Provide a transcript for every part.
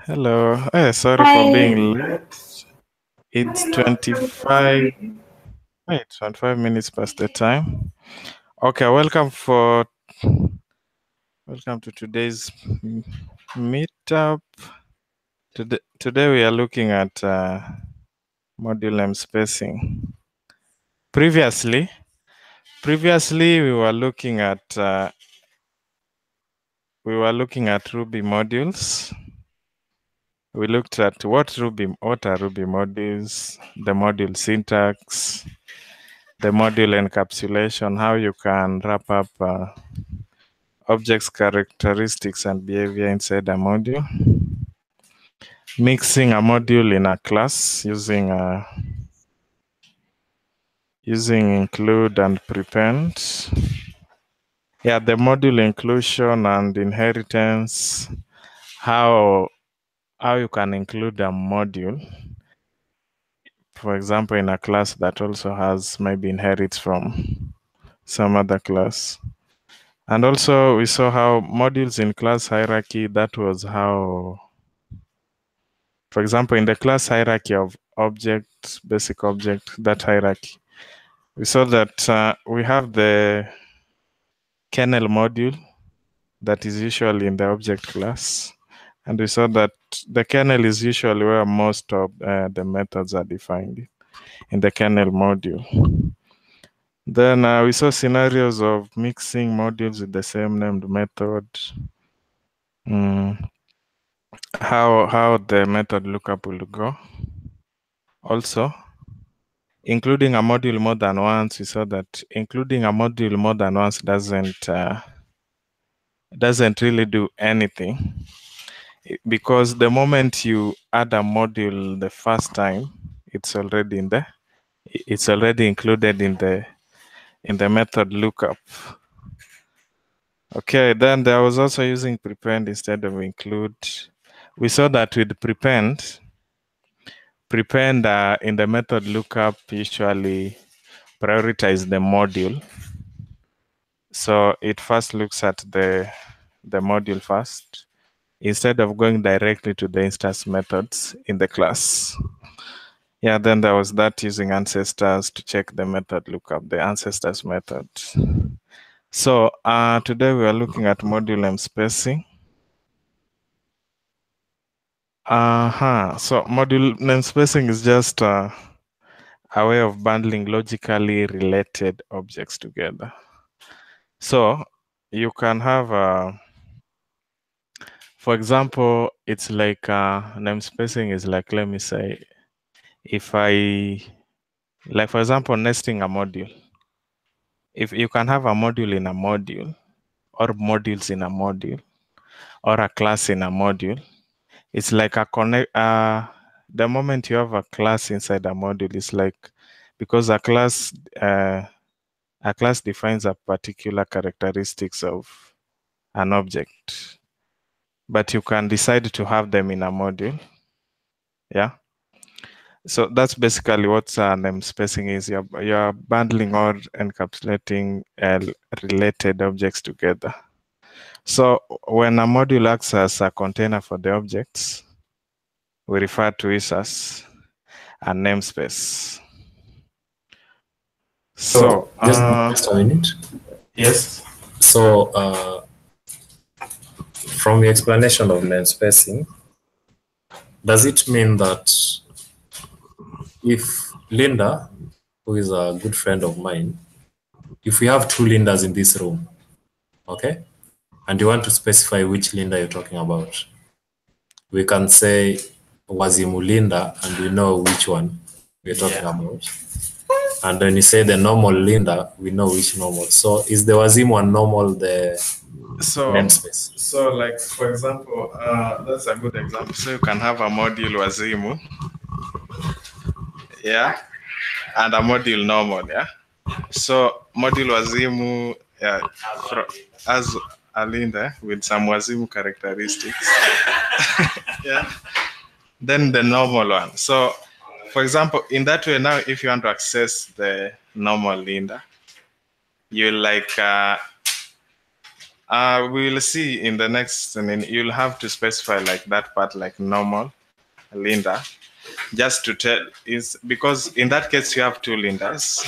Hello. Sorry for being late. It's 25. Wait, 25 minutes past the time. Okay, welcome to today's meetup. Today we are looking at module Namespacing. Previously we were looking at Ruby modules. We looked at what are Ruby modules, the module syntax, the module encapsulation, how you can wrap up objects, characteristics, and behavior inside a module. Mixing a module in a class using include and prepend. Yeah, the module inclusion and inheritance. How you can include a module, for example, in a class that also has maybe inherits from some other class. And also we saw how modules in class hierarchy, that was how, for example, in the class hierarchy of objects, basic object, that hierarchy, we saw that we have the kernel module that is usually in the object class. And we saw that the kernel is usually where most of the methods are defined in the kernel module. Then we saw scenarios of mixing modules with the same named method. How the method lookup will go. Also, including a module more than once, we saw that including a module more than once doesn't really do anything, because the moment you add a module the first time, it's already included in the method lookup. Okay, then there was also using prepend instead of include. We saw that with prepend in the method lookup usually prioritize the module. So it first looks at the module first, instead of going directly to the instance methods in the class. Yeah, then there was that using ancestors to check the method lookup, the ancestors method. So today we are looking at module namespacing. So module namespacing is just a way of bundling logically related objects together. So you can have for example, it's like namespacing is like, let me say, if like for example, nesting a module. If you can have a module in a module, or modules in a module, or a class in a module, it's like a connect. The moment you have a class inside a module, it's like, because a class defines a particular characteristics of an object, but you can decide to have them in a module. Yeah. So that's basically what namespacing is. You're bundling or encapsulating related objects together. So when a module acts as a container for the objects, we refer to it as a namespace. So just a minute. Yes. So from the explanation of namespacing, does it mean that if Linda, who is a good friend of mine, if we have two Lindas in this room, okay, and you want to specify which Linda you're talking about, we can say Wazimu Linda, and we know which one we're talking about. And when you say the normal Linda, we know which normal. So is the Wazimu and normal the namespace? So like, for example, that's a good example. So you can have a module Wazimu, yeah, and a module normal, yeah. So module Wazimu, yeah, as Alinda with some Wazimu characteristics. Yeah. Then the normal one. So for example, in that way now, if you want to access the normal Linda, you like We'll see in the next, I mean, you'll have to specify like that part, like normal, Linda, just to tell is because in that case you have two Lindas.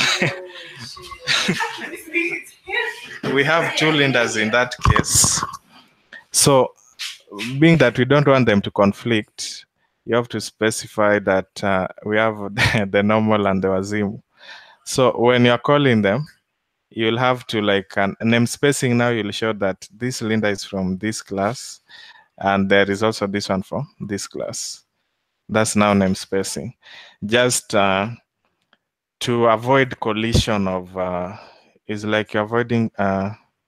We have two Lindas in that case. So being that we don't want them to conflict, you have to specify that we have the normal and the Wazimu. So when you're calling them, you'll have to like name spacing. Now you'll show that this Linda is from this class, and there is also this one from this class. That's now name spacing. Just to avoid collision of, is like you're avoiding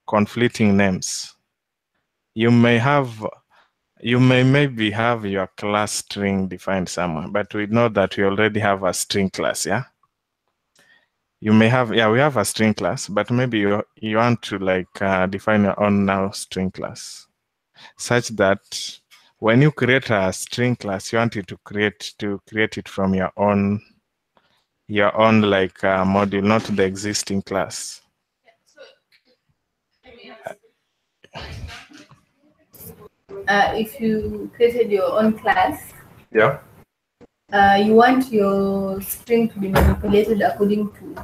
conflicting names. You may maybe have your class string defined somewhere, but we know that we already have a string class, yeah? You may have, yeah, we have a string class, but maybe you want to like define your own now string class, such that when you create a string class, you want it to create it from your own like module, not the existing class. If you created your own class, yeah, you want your string to be manipulated according to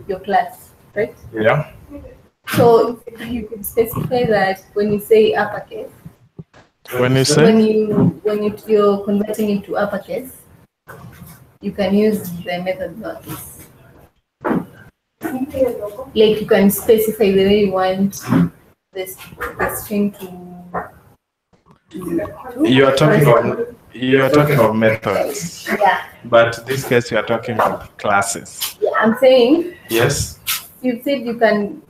your class, right? Yeah. So you could specify that when you say uppercase, when you say you're converting it to uppercase, you can use the method notice. Like you can specify the way you want the string to you are talking of methods. Yeah. But this case you are talking of classes. Yeah, I'm saying. Yes. You said you can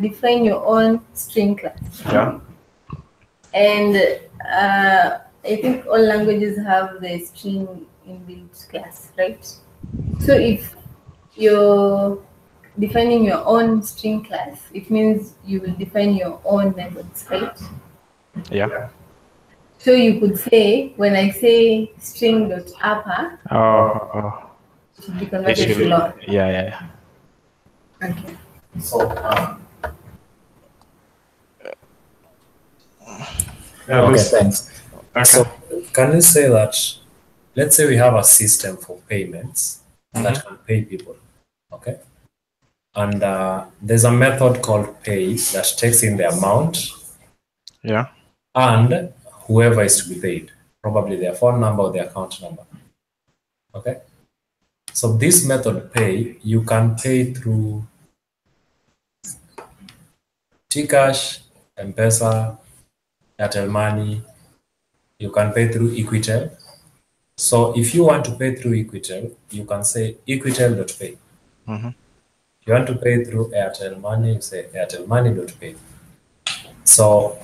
define your own string class. Yeah. And I think all languages have the string inbuilt class, right? So if you're defining your own string class, it means you will define your own methods, right? Yeah. So you could say, when I say string.upper, it should be converted to long. Yeah. Okay. So, okay, thanks. Okay. So, can you say that, let's say we have a system for payments that can pay people, okay? And there's a method called pay that takes in the amount, yeah, and whoever is to be paid, probably their phone number or their account number, okay? So this method pay, you can pay through Gcash, M-Pesa, Airtel Money, you can pay through Equitel. So if you want to pay through Equitel, you can say equitel.pay. You want to pay through Airtel Money, you say airtelmoney.pay. So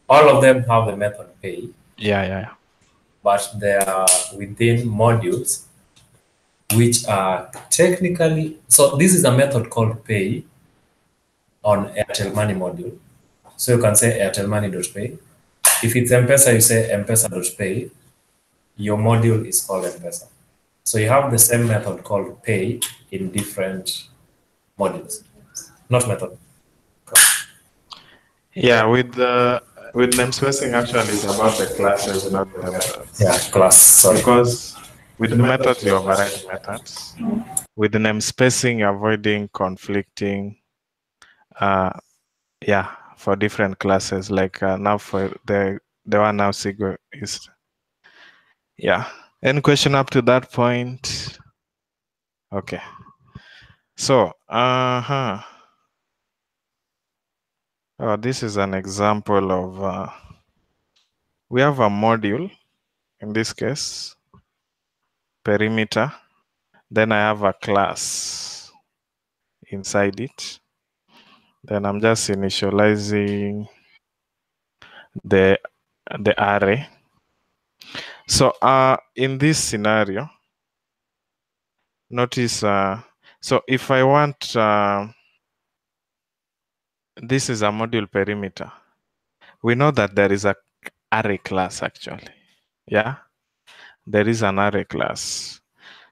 all of them have the method pay. Yeah. But they are within modules which are technically, so this is a method called pay on Airtel Money module. So you can say airtelmoney.pay. If it's M-Pesa, you say M-Pesa.pay. Your module is called M-Pesa. So you have the same method called pay in different modules, not method. Yeah, with namespacing actually is about the classes, not the methods. Yeah, class, sorry. Because with the methods, you override methods. With the namespacing, you're avoiding conflicting, yeah, for different classes. Like now for the one now Sigo is, yeah. Any question up to that point? Okay. So, oh, this is an example of, we have a module, in this case, perimeter. Then I have a class inside it. Then I'm just initializing the array. So in this scenario, notice, so if I want, this is a module perimeter. We know that there is a array class actually. Yeah, there is an array class.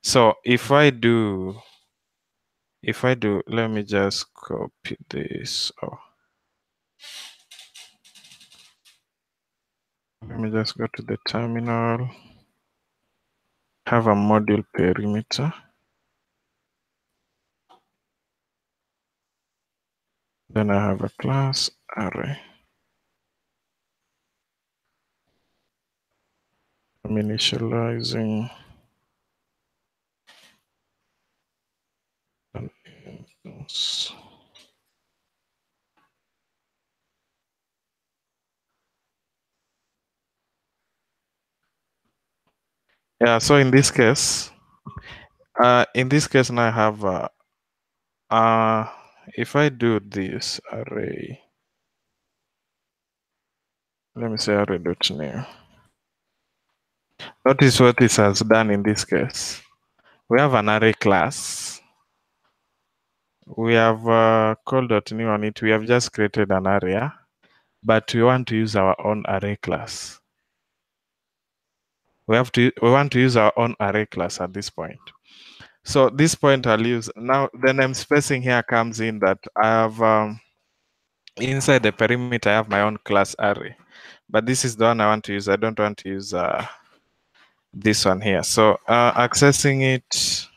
So if I do, let me just copy this. Oh. Let me just go to the terminal. Have a module perimeter. Then I have a class array. I'm initializing an instance. Yeah, so in this case now I have if I do this array, let me say array.new. Notice what this has done in this case. We have an array class. We have called .new on it. We have just created an area, but we want to use our own array class. We want to use our own array class at this point. So this point I'll use now. The namespacing here comes in that I have inside the perimeter I have my own class array, but this is the one I want to use. I don't want to use this one here. So accessing it,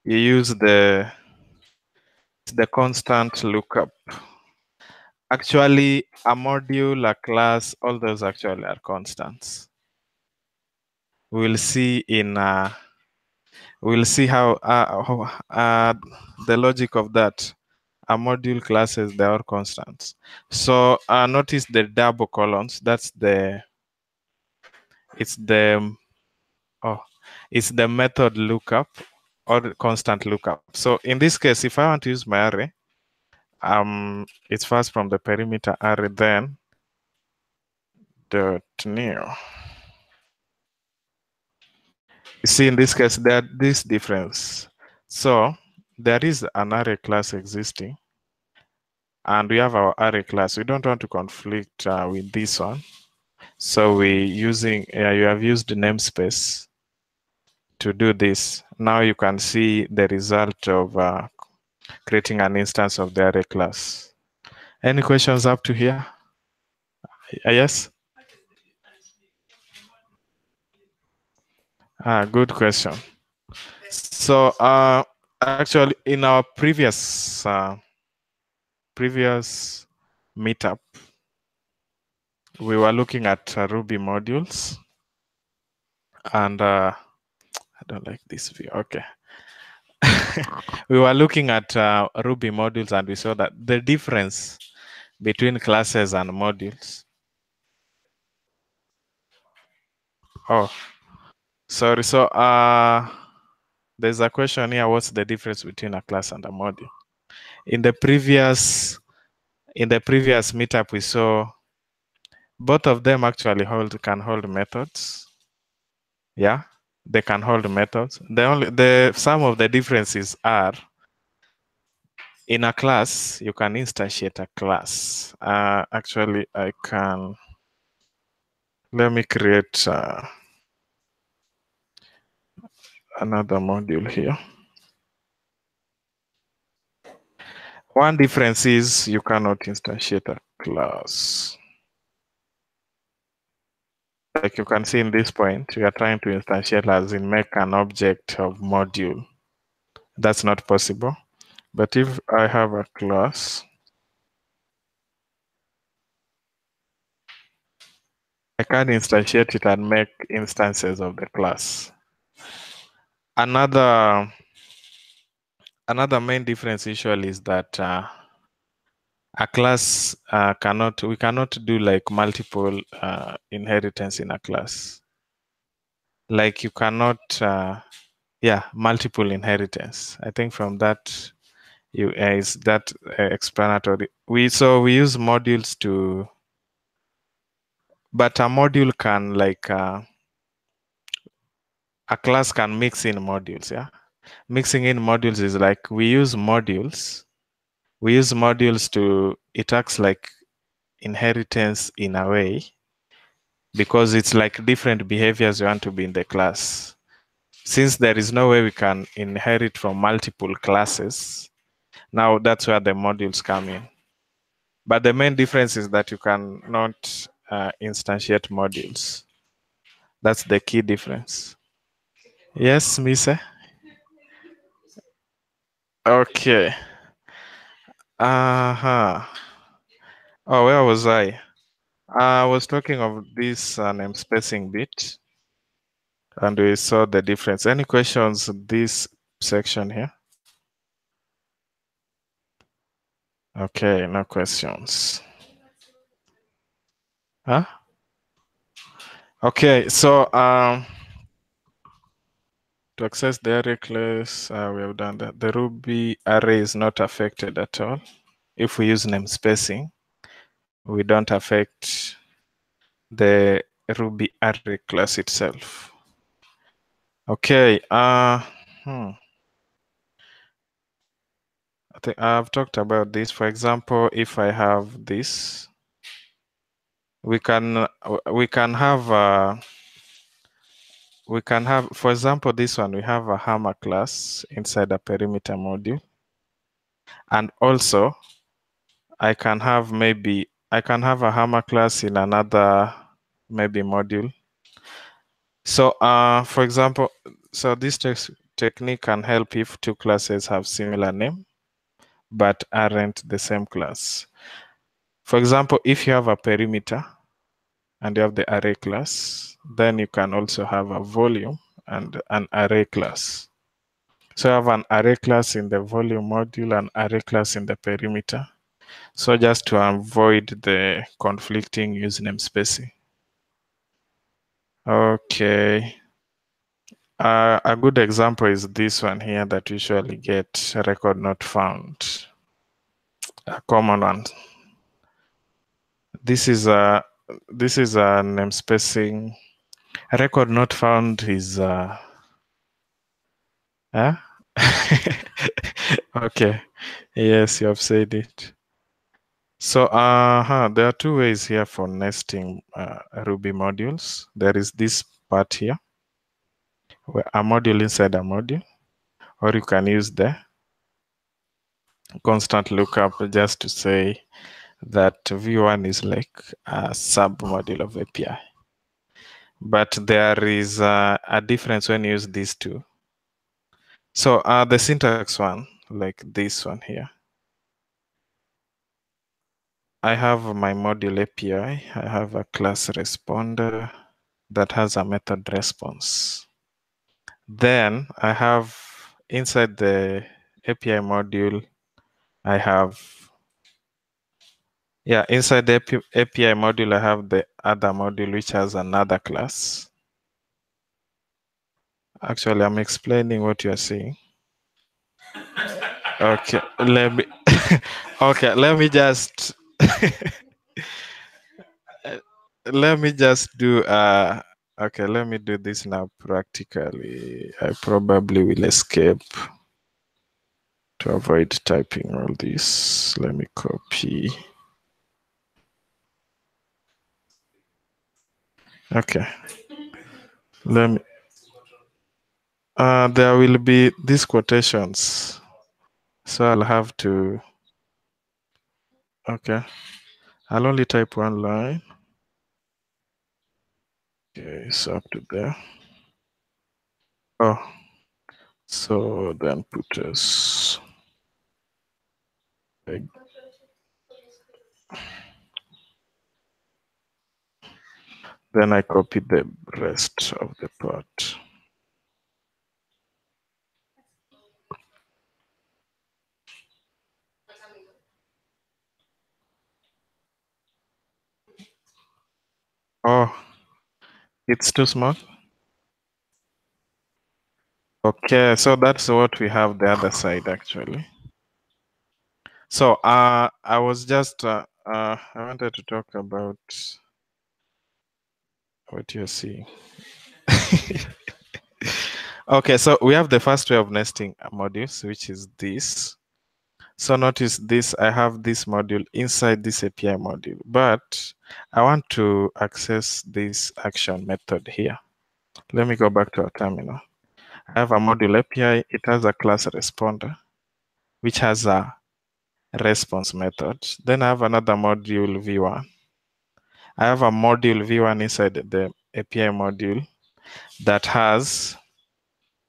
you use the constant lookup. Actually, a module, a class, all those actually are constants. We'll see how the logic of that. A module classes, they are constants. So notice the double colons. It's the method lookup or constant lookup. So in this case, if I want to use my array, it's first from the perimeter array, then .new. You see, in this case, there this difference. So there is an array class existing, and we have our array class. We don't want to conflict with this one, so you have used the namespace to do this. Now you can see the result of creating an instance of the array class. Any questions up to here? Yes? Good question. So actually, in our previous meetup, we were looking at Ruby modules, and I don't like this view. Okay. We were looking at Ruby modules, and we saw that the difference between classes and modules. Oh, sorry. So there's a question here. What's the difference between a class and a module? In the previous meetup, we saw both of them actually can hold methods. Yeah, they can hold methods. Some of the differences are, in a class, you can instantiate a class. Actually, let me create another module here. One difference is you cannot instantiate a class. Like you can see in this point, we are trying to instantiate as in make an object of module. That's not possible. But if I have a class, I can instantiate it and make instances of the class. Another main difference usually is that a class we cannot do like multiple inheritance in a class. Like you cannot, multiple inheritance. I think from that is that explanatory. We use modules to, but a module can a class can mix in modules. Yeah, mixing in modules is like we use modules to, it acts like inheritance in a way, because it's like different behaviors you want to be in the class. Since there is no way we can inherit from multiple classes, now that's where the modules come in. But the main difference is that you cannot instantiate modules. That's the key difference. Yes, Mise? Okay. Uh-huh. Oh, where was I? I was talking of this namespacing bit, and we saw the difference. Any questions this section here? Okay, no questions. Huh? Okay, so to access the array class, we have done that. The Ruby array is not affected at all. If we use namespacing, we don't affect the Ruby array class itself. Okay, I think I've talked about this. For example, if I have this, we can have for example, this one, we have a hammer class inside a perimeter module. And also I can have a hammer class in another maybe module. So for example, so this technique can help if two classes have similar name but aren't the same class. For example, if you have a perimeter and you have the array class, then you can also have a volume and an array class. So I have an array class in the volume module and array class in the perimeter. So just to avoid the conflicting use namespacing. Okay. A good example is this one here that usually get record not found. A common one. This is a namespacing. A record not found is huh? Okay. Yes, you have said it. So there are two ways here for nesting Ruby modules. There is this part here, where a module inside a module, or you can use the constant lookup just to say that V1 is like a sub module of API. But there is a difference when you use these two. So the syntax one, like this one here, I have my module API. I have a class responder that has a method response. Then I have inside the API module, I have, inside the API module, I have the other module which has another class. Actually, I'm explaining what you're seeing. Okay, let me okay, let me just let me just do okay, let me do this now practically. I probably will escape to avoid typing all this. Let me copy. Okay. Let me there will be these quotations. So I'll have to okay. I'll only type one line. Okay, so up to there. Oh, so then put us. Then I copy the rest of the part. Oh, it's too small. Okay, so that's what we have the other side actually. So I was just I wanted to talk about what you're seeing. Okay, so we have the first way of nesting modules, which is this. So notice this, I have this module inside this API module, but I want to access this action method here. Let me go back to our terminal. I have a module API, it has a class responder, which has a response method. Then I have another module v1. I have a module v1 inside the API module that has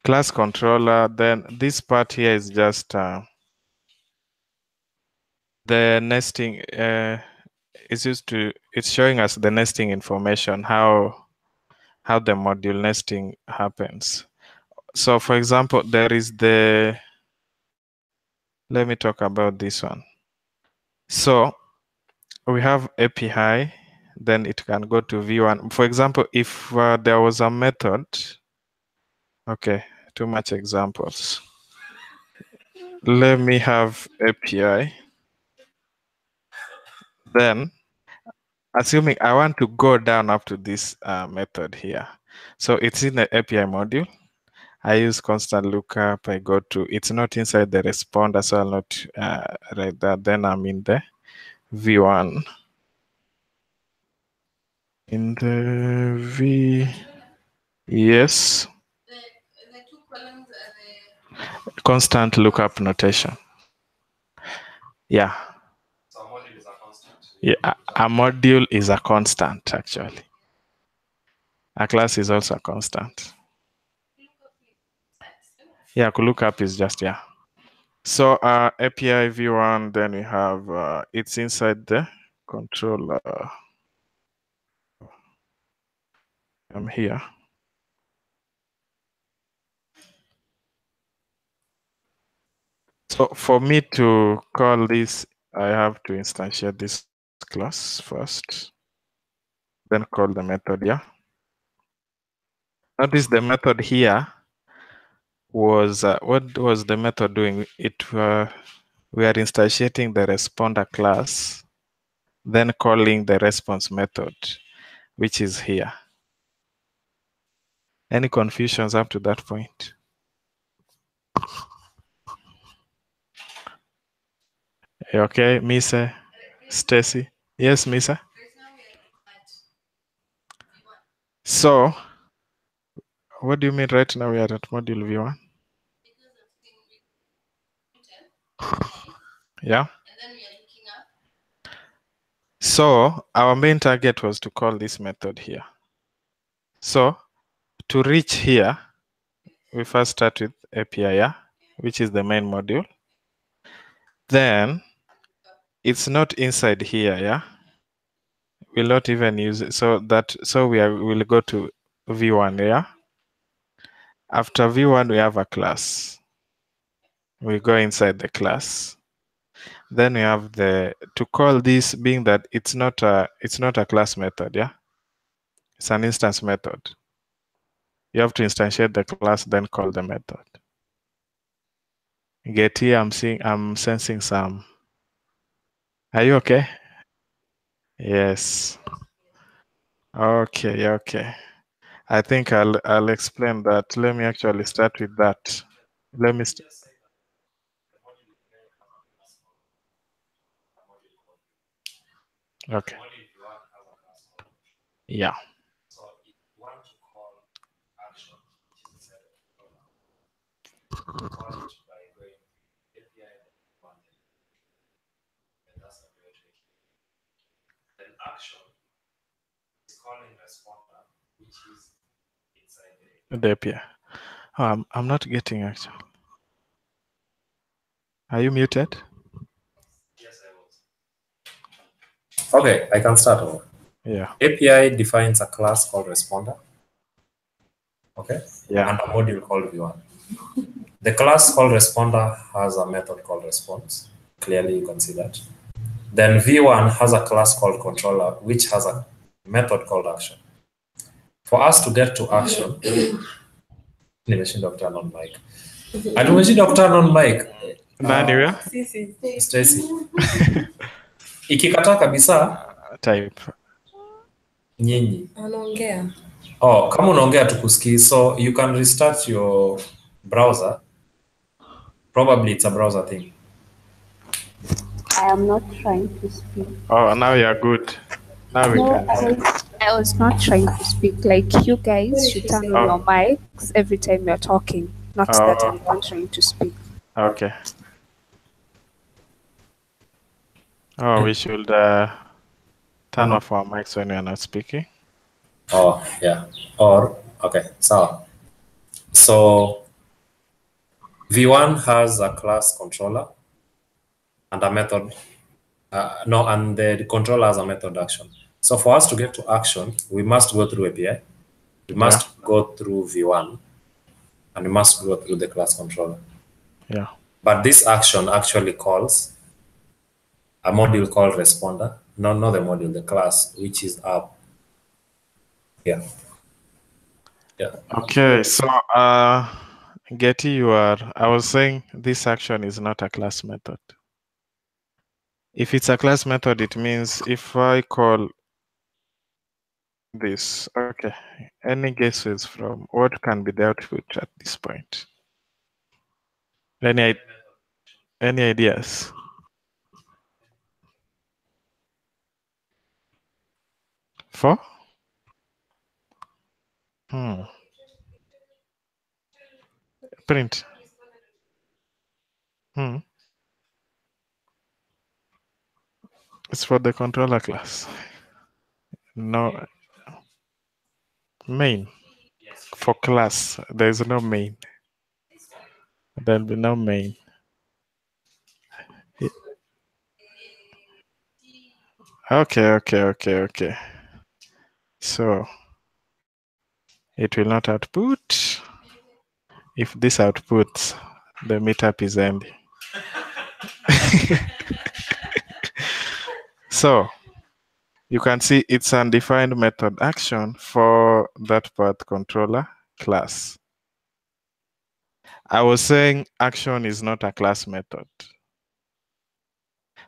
class controller. Then this part here is just the nesting. It's showing us the nesting information, how the module nesting happens. So for example, there is let me talk about this one. So we have API, then it can go to v1. For example, if there was a method, okay, too much examples. Let me have API. Then, assuming I want to go down up to this method here. So it's in the API module. I use constant lookup. I go to, it's not inside the responder, so I'll not write that. Then I'm in the v1. In the v, yes. The two columns are the Constant lookup notation. Yeah. So a module is a constant. Yeah, a module is a constant, actually. A class is also a constant. Yeah, lookup is just, yeah. So API v1, then we have, it's inside the controller. I'm here. So for me to call this, I have to instantiate this class first, then call the method, yeah. Notice the method here was, what was the method doing? We are instantiating the responder class, then calling the response method, which is here. Any confusions up to that point? Okay, Misa, Stacy. Yes, Misa. So, what do you mean right now we are at module v1? Yeah. So our main target was to call this method here. So to reach here, we first start with API, yeah, which is the main module. Then it's not inside here, yeah. We'll not even use it. So we'll go to v1, yeah. After v1, we have a class. We go inside the class. Then we have to call this, being that it's not a class method, yeah. It's an instance method. You have to instantiate the class, then call the method. Get here, I'm sensing some. Are you okay? Yes. Okay. I think I'll explain that. Let me actually start with that. Let me okay. Yeah. So if you want to call action, which is inside the controller, you call it by going API one, and that's the way to it. Then action is calling responder, which is inside The API. Oh, I'm not getting actually. Are you muted? Yes, I was. Okay, I can start over. Yeah. API defines a class called responder. Okay. Yeah. And a module called v1. The class called responder has a method called response. Clearly, you can see that. Then v1 has a class called controller, which has a method called action. For us to get to action, nimeshinda kuturn on mic. Atumeshinda kuturn on mic. Nani Stacy. Ikikataa kabisa type. Nyinyi. Anaongea. Oh, kama unaongea tukusikii. So you can restart your browser. Probably it's a browser thing. I am not trying to speak. Oh, now you're good. Now we No, can. I was not trying to speak. Like, you guys should turn on your mics every time you're talking. Not that I'm not trying to speak. Okay. Oh, we should turn off our mics when we are not speaking. Oh, yeah. Or, okay, so V1 has a class controller and a method. No, and the controller has a method action. So for us to get to action, we must go through API. We must go through V1, and we must go through the class controller. Yeah. But this action actually calls a module called responder. No, not the module, the class, which is up here. Yeah. Okay, so Getty, I was saying this action is not a class method. If it's a class method, it means if I call this, okay, any guesses from what can be the output at this point? Any ideas? Four? Print. It's for the controller class. No main. For class, there is no main. There'll be no main. Okay. So it will not output. If this outputs, the meetup is ending. So you can see it's undefined method action for that path controller class. I was saying action is not a class method.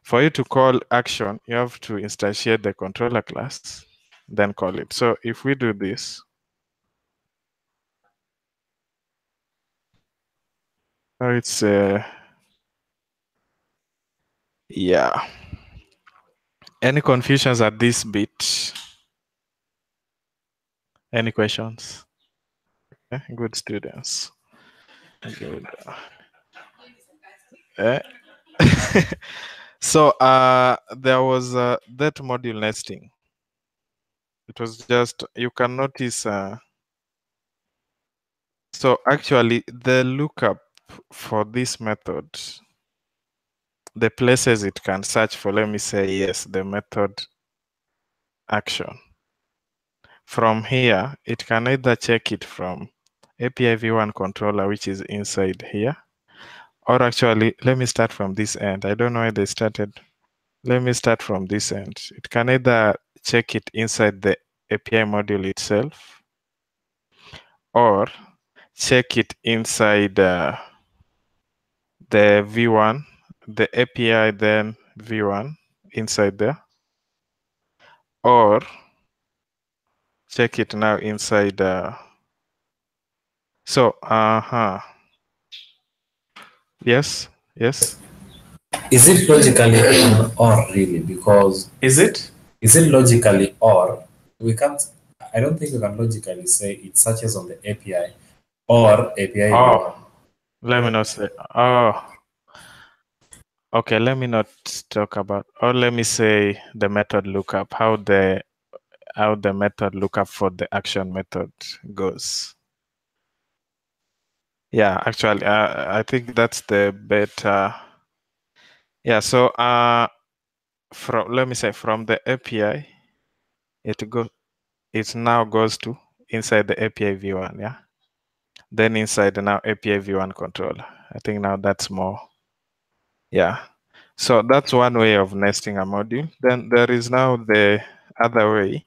For you to call action, you have to instantiate the controller class, then call it. So if we do this, it's yeah. Any confusions at this bit? Any questions? Okay, good students. Good. So there was that module nesting. It was just, you can notice, so actually the lookup for this method, the places it can search for, let me say, yes, the method action. From here, it can either check it from API v1 controller, which is inside here, or actually, let me start from this end. I don't know why they started. Let me start from this end. It can either check it inside the API module itself, or check it inside the V1, the API, then V1 inside there, or check it now inside. So, yes. Is it logically an or really? Because Is it? is it logically or we can't? I don't think we can logically say it searches on the API or API v1. Let me not say. Oh, okay. Let me not talk about. Or let me say the method lookup. How the method lookup for the action method goes. Yeah, actually, I think that's the better. Yeah. So let me say from the API, it now goes to inside the API v1. Yeah. Then inside the now API v1 controller. I think now that's more. Yeah. So that's one way of nesting a module. Then there is now the other way.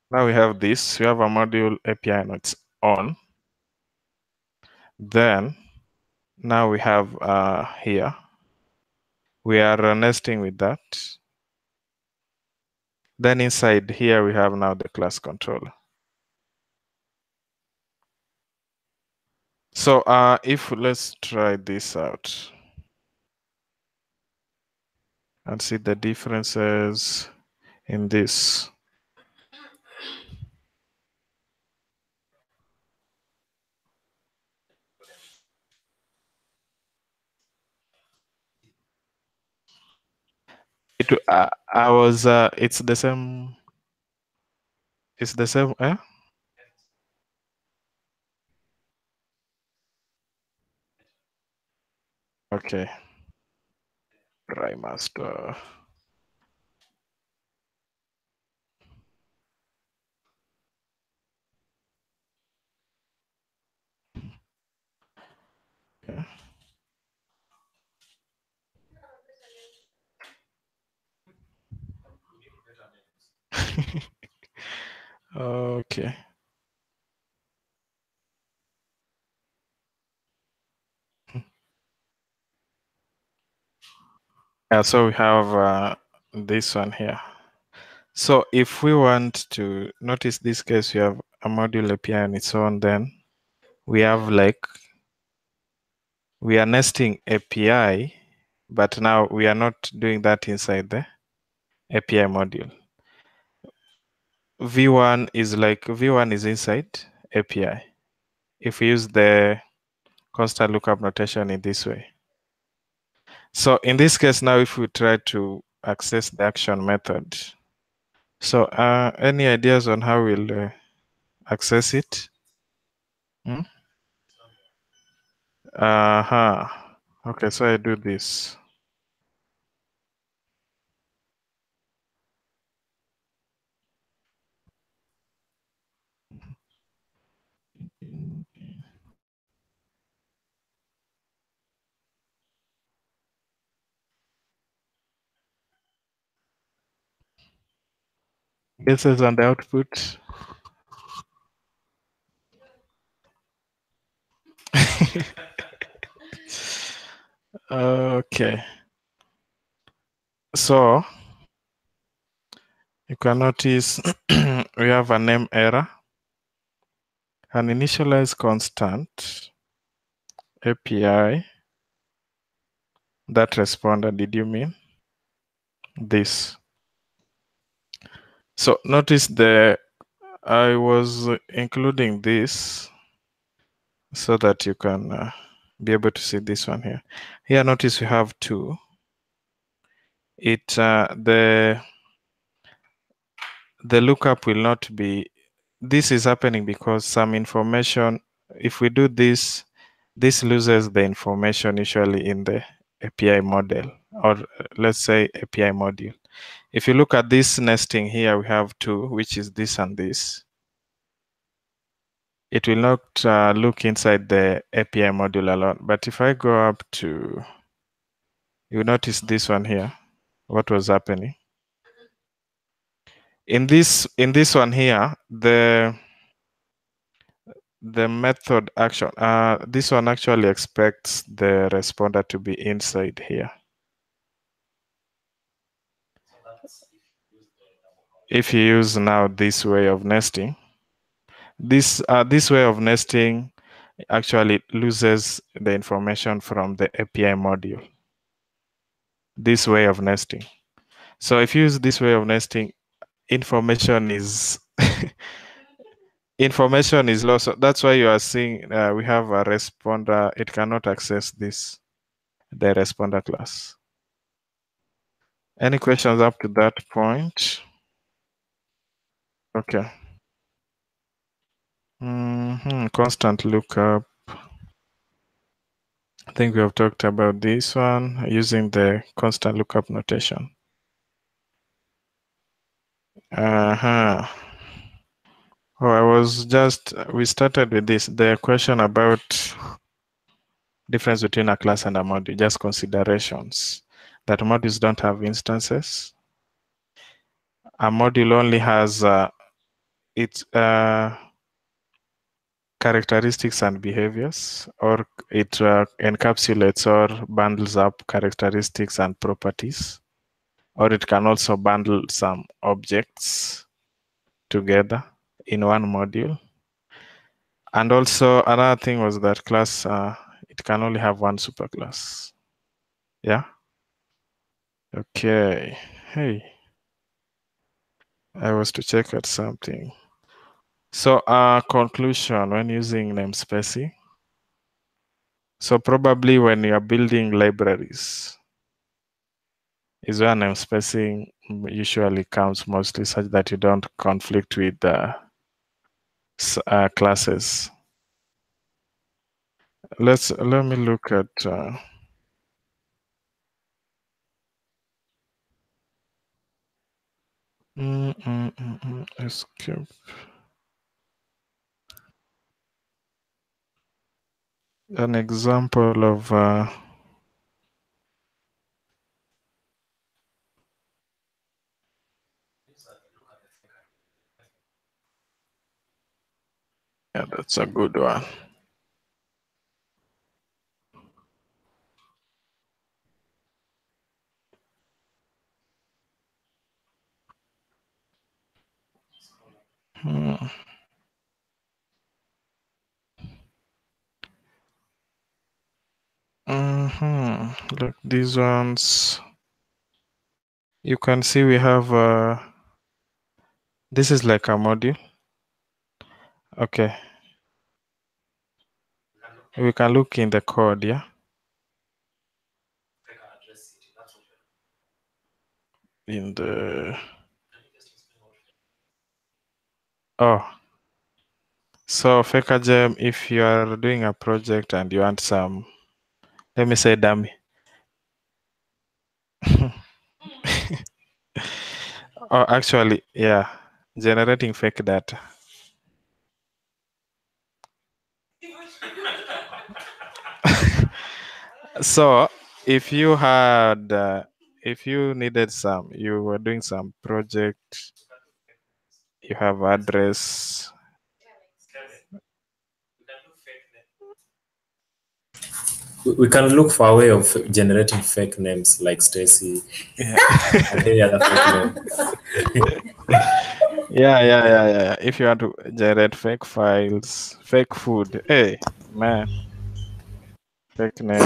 Now we have this. We have a module API on its own. Then now we have here. We are nesting with that. Then inside here we have now the class controller. So if let's try this out and see the differences in this. I was it's the same. It's the same. Okay. Try master. Okay. Okay. Yeah, so we have this one here. So if we want to notice this case, we have a module API on its own, then we have like, we are nesting API, but now we are not doing that inside the API module. V1 is inside API. If we use the constant lookup notation in this way. So in this case now, if we try to access the action method, so any ideas on how we'll access it? Okay, so I do this. Guesses on the output. Okay. So you can notice we have a name error, an initialize constant API that responded. Did you mean this? So notice I was including this so that you can be able to see this one here. Here, notice we have two. The lookup will not be. This is happening because some information. If we do this, this loses the information usually in the API model, or let's say API module. If you look at this nesting here, we have two, which is this and this. It will not look inside the API module alone. But if I go up to, you notice this one here, what was happening. In this one here, the method action, this one actually expects the responder to be inside here. If you use now this way of nesting, this way of nesting actually loses the information from the API module. This way of nesting. So if you use this way of nesting, information is information is lost. So that's why you are seeing we have a responder. It cannot access the responder class. Any questions up to that point? Okay. Constant lookup. I think we have talked about this one using the constant lookup notation. Oh, we started with this, the question about difference between a class and a module, just considerations. That modules don't have instances. A module only has its characteristics and behaviors, or it encapsulates or bundles up characteristics and properties, or it can also bundle some objects together in one module. And also another thing was that class, it can only have one superclass. Yeah. Okay. Hey, I was to check at something. So conclusion when using namespacing. So probably when you're building libraries, is where namespacing usually comes mostly, such that you don't conflict with the classes. Let me look at escape. An example of yeah, that's a good one. Look, these ones, you can see we have this is like a module. Okay, we can look in the code, yeah. In the so FakerGem, if you are doing a project and you want some, let me say dummy. Oh, actually, yeah, generating fake data. So if you had, if you needed some, you were doing some project, you have address. We can look for a way of generating fake names like Stacy. Yeah. And any other fake name. Yeah. If you want to generate fake files, fake food, hey, man, fake names.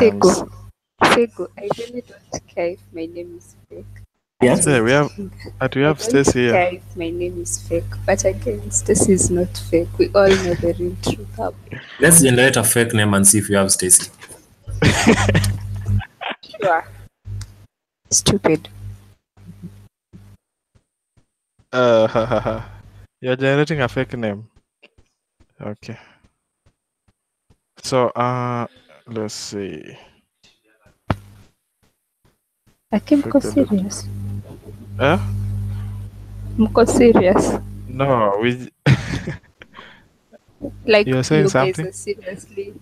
Fego, I really don't care if my name is fake. Yeah. Hey, we have I don't Stacy here. care if my name is fake, but again, Stacy is not fake. We all know the real truth. Let's generate a fake name and see if you have Stacy. Sure. Stupid. You're generating a fake name. Okay. So let's see. Mko serious? Eh? Mko serious? No, we Like you're saying you something? guys are seriously,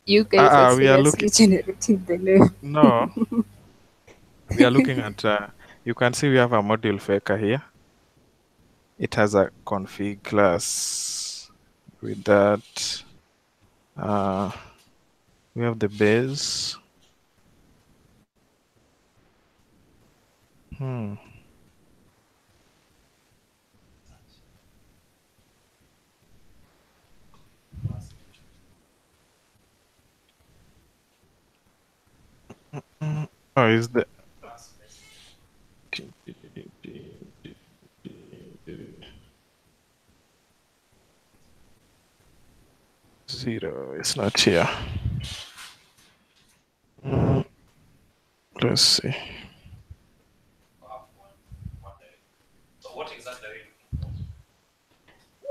you guys are we are seriously generating the name. No, we are looking at. You can see we have a module faker here. It has a config class. With that, we have the base. Oh, is the zero? It's not here. Let's see.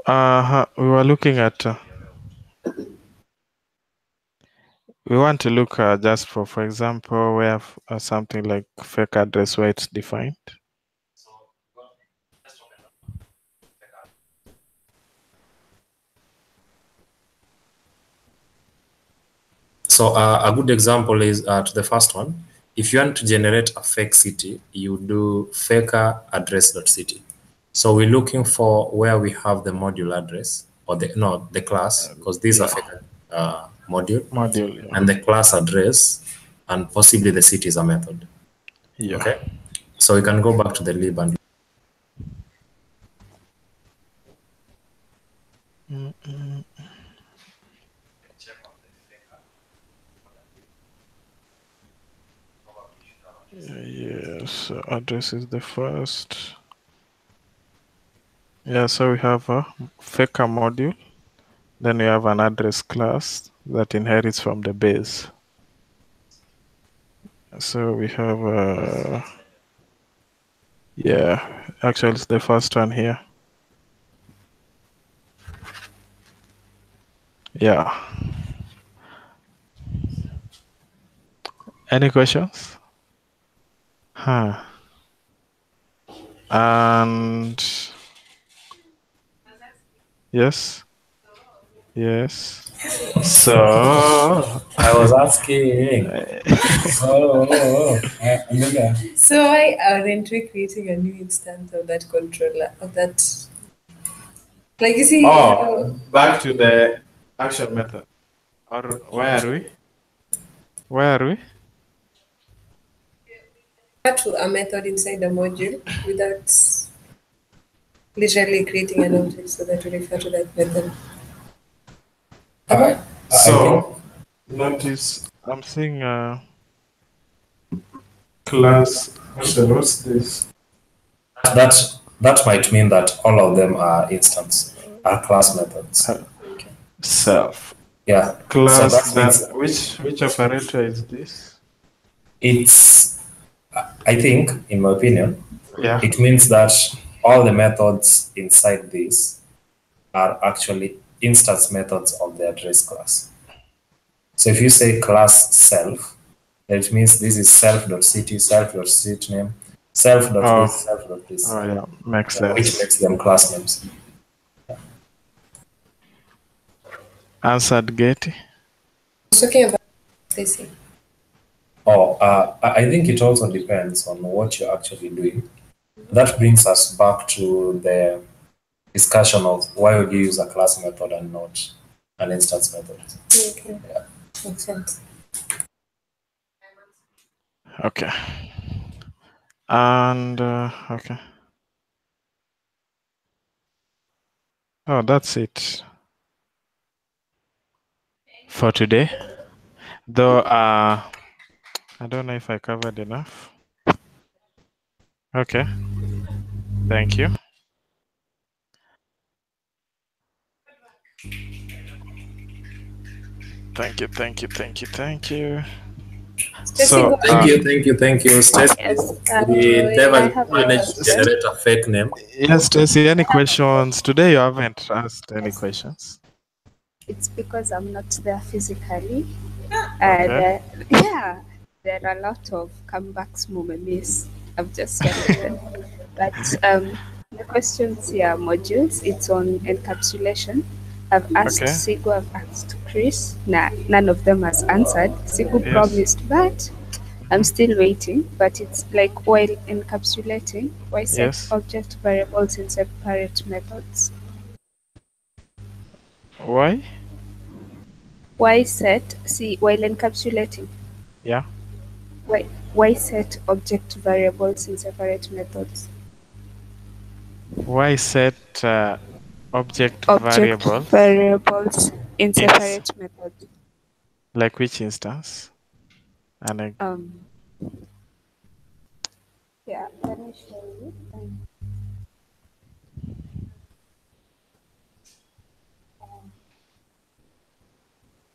We were looking at. We want to look just for example, we have something like fake address where it's defined. So a good example is to the first one. If you want to generate a fake city, you do faker address.city. So we're looking for where we have the module address or the class, because these are fake module, yeah. and the class address, and possibly the city is a method. Yeah. Okay. So we can go back to the lib and yes, address is the first. Yeah, so we have a faker module. Then we have an address class that inherits from the base. So we have Yeah, actually, it's the first one here. Yeah. Any questions? Huh. And yes. Yes. So I was asking. So why aren't we creating a new instance of that controller of that? Like you see, back to the action method. Or where are we? Where are we? to a method inside the module without literally creating an object so that we refer to that method. So notice I'm seeing class. What's this? That might mean that all of them are class methods. Self. Yeah. Class So that means which operator is this? it's, I think, in my opinion, Yeah. it means that all the methods inside this are actually instance methods of the address class. So if you say class self, that means this is self.city, self.seatName, self.this, self.this, Oh yeah, makes which sense. makes them class names. Answered Getty. Talking about spacing. I think it also depends on what you're actually doing. That brings us back to the discussion of why would you use a class method and not an instance method. Okay. Yeah. Makes sense. Okay. And okay. Oh, that's it for today. Though I don't know if I covered enough. Okay. Thank you. Thank you. So Thank you. Stacy, Yes. we never I have a managed to question. generate a fake name. yes, Stacy, any questions? Today you haven't asked any questions. It's because I'm not there physically. Okay. Yeah, there are a lot of comebacks Muma miss. I've just started. But the questions here are modules. It's on encapsulation. I've asked Okay. Sigu, I've asked Chris. Nah, none of them has answered. Sigu Yes. promised, but I'm still waiting. But it's like while encapsulating, why set Yes. object variables in separate methods? Why? Why set, see, while encapsulating, Yeah. why set object variables in separate methods? Why set object Object variables? variables in Yes. separate methods. Like which instance? And Yeah, let me show you.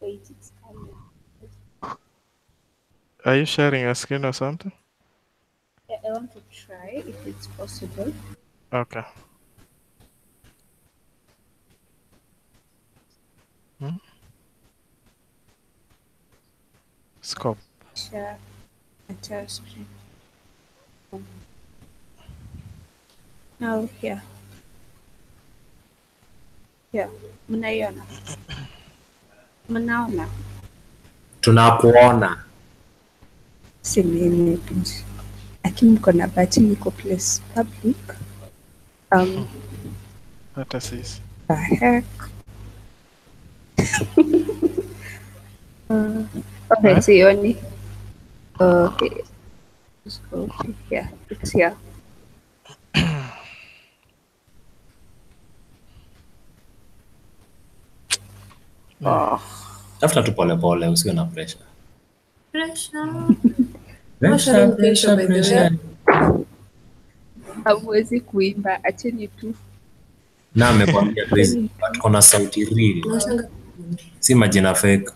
Wait, it's coming. are you sharing a screen or something? Yeah, I want to try if it's possible. Okay. Scope. Share entire screen. Now here. Yeah, mnaiona. Mnaona. Tunakuona. Semeni please. Lakini mko na bahati niko place public. Let us see. The heck? Okay, sioni. Okay. Let's go here. It's here. Tafuta tu polepole, usiwe na pressure. Pressure. Hamwezi kuimba, acheni tu. Na amekwambia Chris, tuko na sauti real. Si majina fake.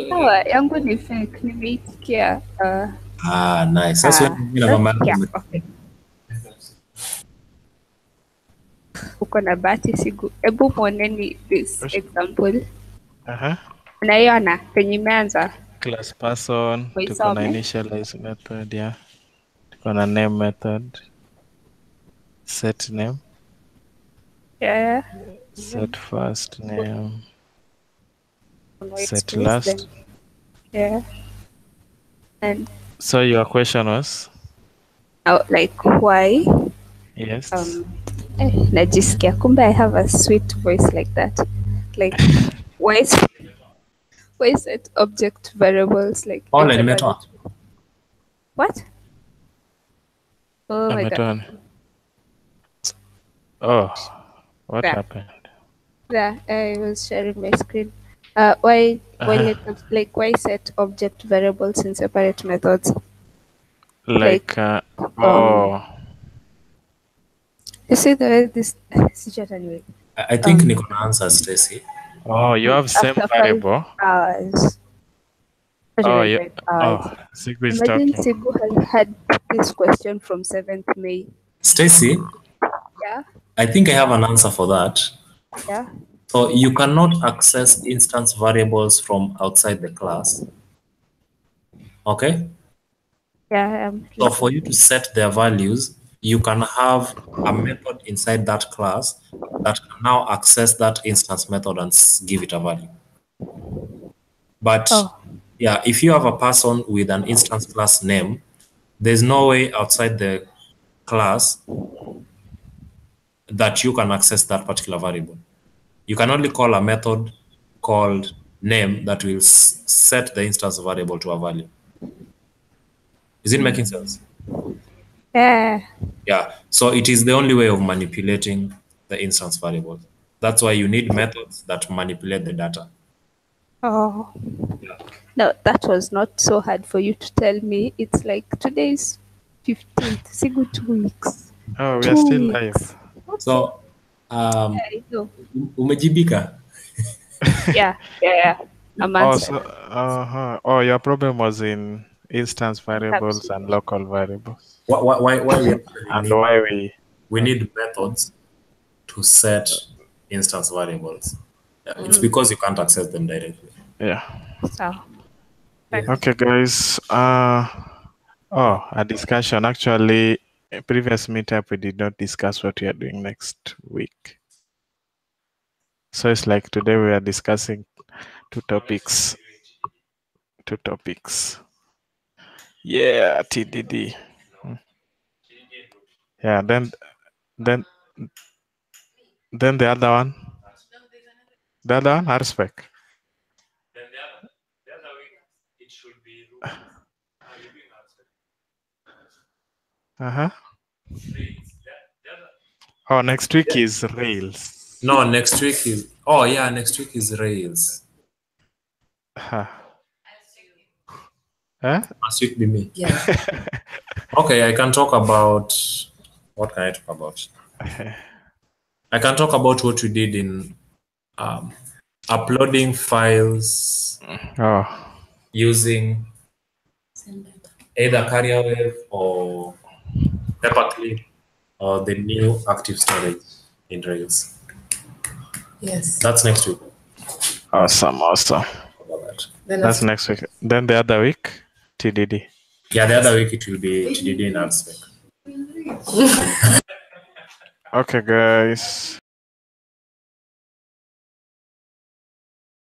Sawa, yangu ni fake, nimeitikia. Ah, nice. Sasa mimi na mama yeah, yangu okay. Uko na bahati siku. Hebu mwoneni this example. Unaiona penye imeanza? Class person, tuko na initialize method, yeah. Tuko na name method. Set name. Yeah. Set first name. Set Express last. them. Yeah. And So your question was? like why? Yes. Najisikia kumbe I have a sweet voice like that. Like why set object variables like All every nimetoa. What? Oh my god. Oh, what Yeah. happened? Yeah, I was sharing my screen. Why why set object variables in separate methods? Like you see the way this anyway. I think niko na answer, Stacy. Oh, you have same After variable. 5 hours. Oh, yeah. 5 hours. Oh, Sigu is Imagine talking. Sigu had this question from 7th May. Stacy, Yeah. I think I have an answer for that. Yeah. So you cannot access instance variables from outside the class. Okay? Yeah. So for you to set their values, you can have a method inside that class that can now access that instance method and give it a value. But yeah, if you have a person with an instance class name, there's no way outside the class that you can access that particular variable. You can only call a method called name that will set the instance variable to a value. Is it making sense? Yeah. Yeah. So it is the only way of manipulating the instance variable. That's why you need methods that manipulate the data. Oh. No, that was not so hard for you to tell me. It's like today's 15th. Sigu 2 weeks. Oh, we are still live. So, umejibika? Yeah. I'm answering. Oh, your problem was in instance variables and local variables. Why we need methods to set instance variables? It's because you can't access them directly. Yeah. So. Okay, guys. A discussion. Actually, a previous meetup we did not discuss what we are doing next week. So it's like today we are discussing two topics. Yeah, TDD. Yeah, then the other one. The other one, RSpec. Oh, next week is Rails. No, next week is next week is Rails. Last week be me. Yeah. Okay, I can talk about what can I talk about? I can talk about what we did in uploading files using either CarrierWave or Paperclip or the new active storage in Rails. Yes. That's next week. Awesome. That's next week. Then the other week, TDD. Yeah, the other week it will be TDD in RSpec. Okay, guys.